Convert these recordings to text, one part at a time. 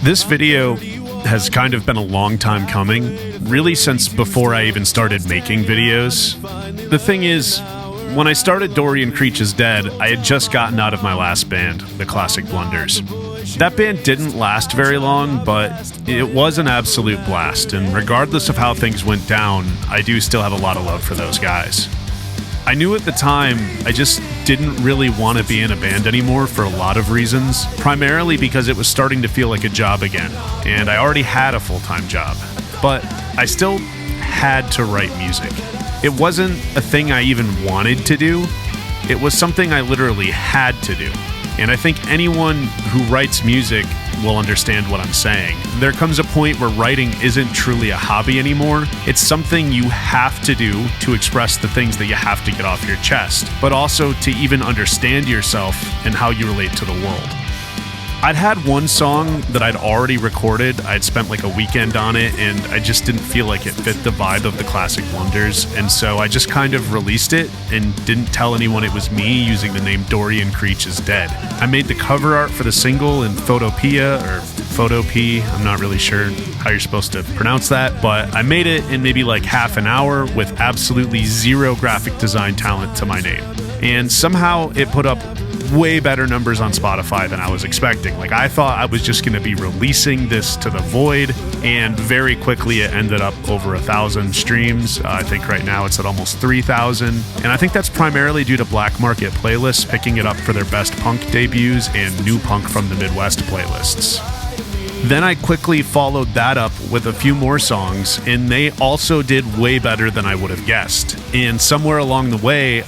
This video has kind of been a long time coming, really since before I even started making videos. The thing is, when I started Dorian Creech Is Dead, I had just gotten out of my last band, the Classic Blunders. That band didn't last very long, but it was an absolute blast, and regardless of how things went down, I do still have a lot of love for those guys. I knew at the time I just didn't really want to be in a band anymore for a lot of reasons, primarily because it was starting to feel like a job again, and I already had a full-time job. But I still had to write music. It wasn't a thing I even wanted to do, it was something I literally had to do. And I think anyone who writes music will understand what I'm saying. There comes a point where writing isn't truly a hobby anymore. It's something you have to do to express the things that you have to get off your chest, but also to even understand yourself and how you relate to the world. I'd had one song that I'd already recorded. I'd spent like a weekend on it, and I just didn't feel like it fit the vibe of the Classic Blunders, and so I just kind of released it and didn't tell anyone it was me using the name Dorian Creech Is Dead. I made the cover art for the single in Photopea, or Photopea, I'm not really sure how you're supposed to pronounce that, but I made it in maybe like half an hour with absolutely zero graphic design talent to my name. And somehow it put up way better numbers on Spotify than I was expecting. Like, I thought I was just going to be releasing this to the void, and very quickly it ended up over 1,000 streams. I think right now it's at almost 3,000, and I think that's primarily due to black market playlists picking it up for their best punk debuts and new punk from the Midwest playlists. Then I quickly followed that up with a few more songs, and they also did way better than I would have guessed. And somewhere along the way,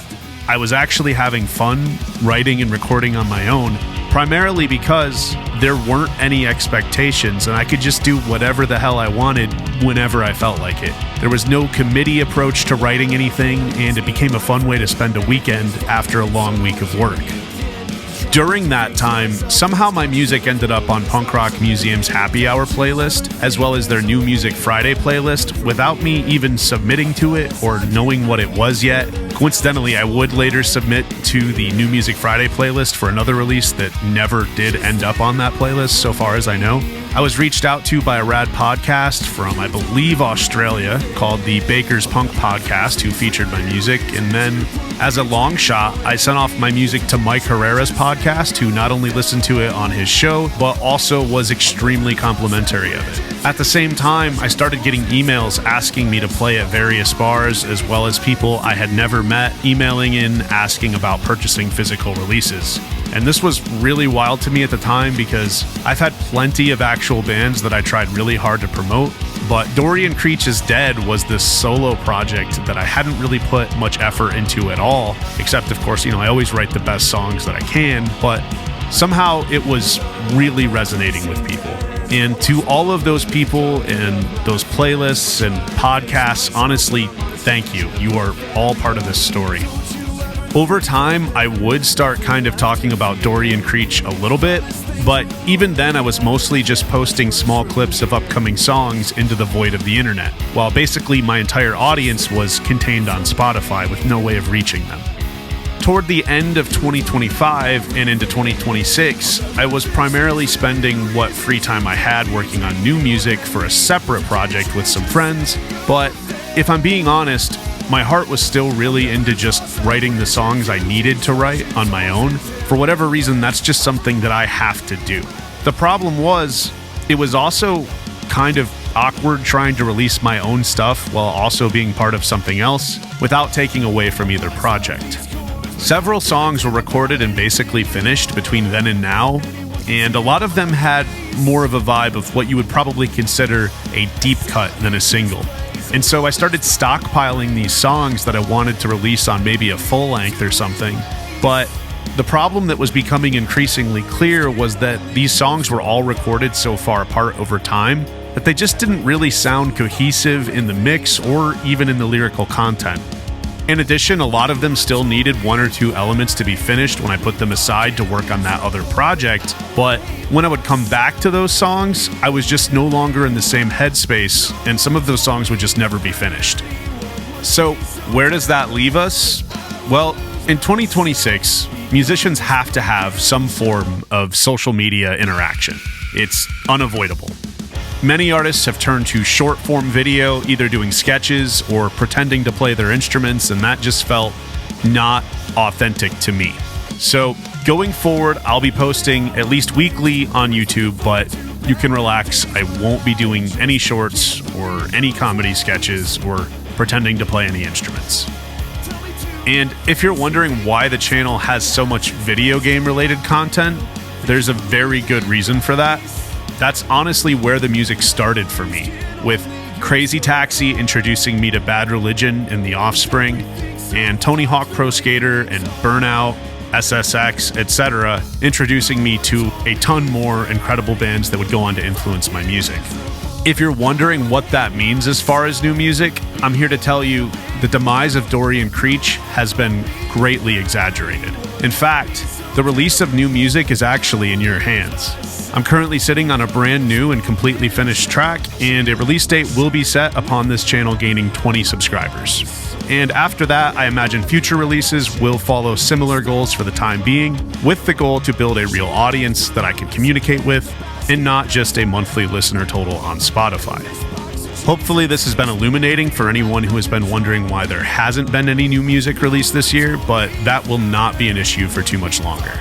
I was actually having fun writing and recording on my own, primarily because there weren't any expectations and I could just do whatever the hell I wanted whenever I felt like it. There was no committee approach to writing anything, and it became a fun way to spend a weekend after a long week of work. During that time, somehow my music ended up on Punk Rock Museum's Happy Hour playlist, as well as their New Music Friday playlist, without me even submitting to it or knowing what it was yet. Coincidentally, I would later submit to the New Music Friday playlist for another release that never did end up on that playlist, so far as I know. I was reached out to by a rad podcast from, I believe, Australia, called the Baker's Punk Podcast, who featured my music, and then, as a long shot, I sent off my music to Mike Herrera's podcast, who not only listened to it on his show, but also was extremely complimentary of it. At the same time, I started getting emails asking me to play at various bars, as well as people I had never met emailing in asking about purchasing physical releases. And this was really wild to me at the time because I've had plenty of actual bands that I tried really hard to promote, but Dorian Creech Is Dead was this solo project that I hadn't really put much effort into at all, except of course, I always write the best songs that I can, but somehow it was really resonating with people. And to all of those people and those playlists and podcasts, honestly, thank you. You are all part of this story. Over time, I would start kind of talking about Dorian Creech a little bit, but even then I was mostly just posting small clips of upcoming songs into the void of the internet, while basically my entire audience was contained on Spotify with no way of reaching them. Toward the end of 2025 and into 2026, I was primarily spending what free time I had working on new music for a separate project with some friends, but if I'm being honest, my heart was still really into just writing the songs I needed to write on my own. For whatever reason, that's just something that I have to do. The problem was, it was also kind of awkward trying to release my own stuff while also being part of something else without taking away from either project. Several songs were recorded and basically finished between then and now, and a lot of them had more of a vibe of what you would probably consider a deep cut than a single. And so I started stockpiling these songs that I wanted to release on maybe a full length or something. But the problem that was becoming increasingly clear was that these songs were all recorded so far apart over time that they just didn't really sound cohesive in the mix or even in the lyrical content. In addition, a lot of them still needed one or two elements to be finished when I put them aside to work on that other project, but when I would come back to those songs, I was just no longer in the same headspace, and some of those songs would just never be finished. So, where does that leave us? Well, in 2026, musicians have to have some form of social media interaction. It's unavoidable. Many artists have turned to short-form video, either doing sketches or pretending to play their instruments, and that just felt not authentic to me. So going forward, I'll be posting at least weekly on YouTube, but you can relax. I won't be doing any shorts or any comedy sketches or pretending to play any instruments. And if you're wondering why the channel has so much video game related content, there's a very good reason for that. That's honestly where the music started for me, with Crazy Taxi introducing me to Bad Religion and The Offspring, and Tony Hawk Pro Skater and Burnout, SSX, etc., introducing me to a ton more incredible bands that would go on to influence my music. If you're wondering what that means as far as new music, I'm here to tell you the demise of Dorian Creech has been greatly exaggerated. In fact, the release of new music is actually in your hands. I'm currently sitting on a brand new and completely finished track, and a release date will be set upon this channel gaining 20 subscribers. And after that, I imagine future releases will follow similar goals for the time being, with the goal to build a real audience that I can communicate with, and not just a monthly listener total on Spotify. Hopefully this has been illuminating for anyone who has been wondering why there hasn't been any new music released this year, but that will not be an issue for too much longer.